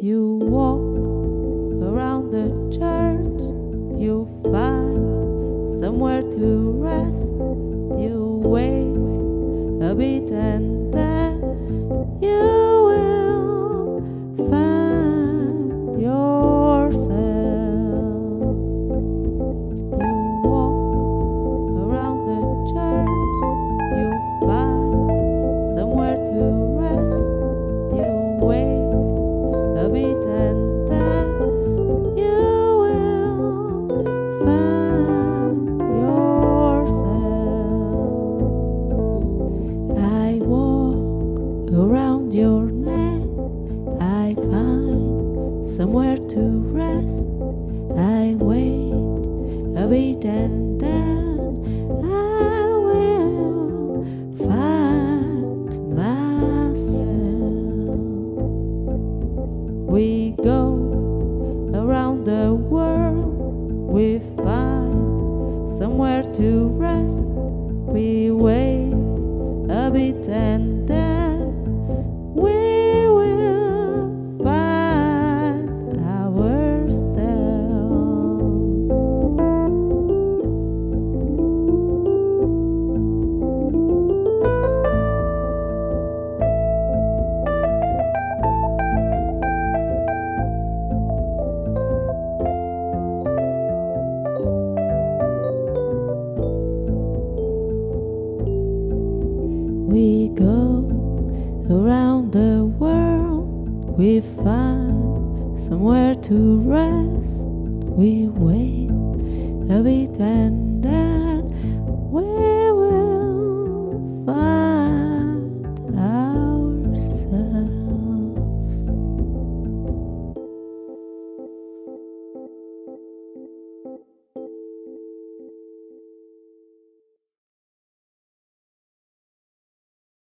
You walk around the church, you find somewhere to rest. You wait a bit and then you will find yourself. You walk around the church, you find somewhere to rest. You wait a bit and then you will find yourself. I walk around your neck, I find somewhere to rest. I wait a bit and then I will find myself. We go around the world, we find somewhere to rest. We wait a bit and then we will find ourselves. We go around the world, we find somewhere to rest. We wait a bit and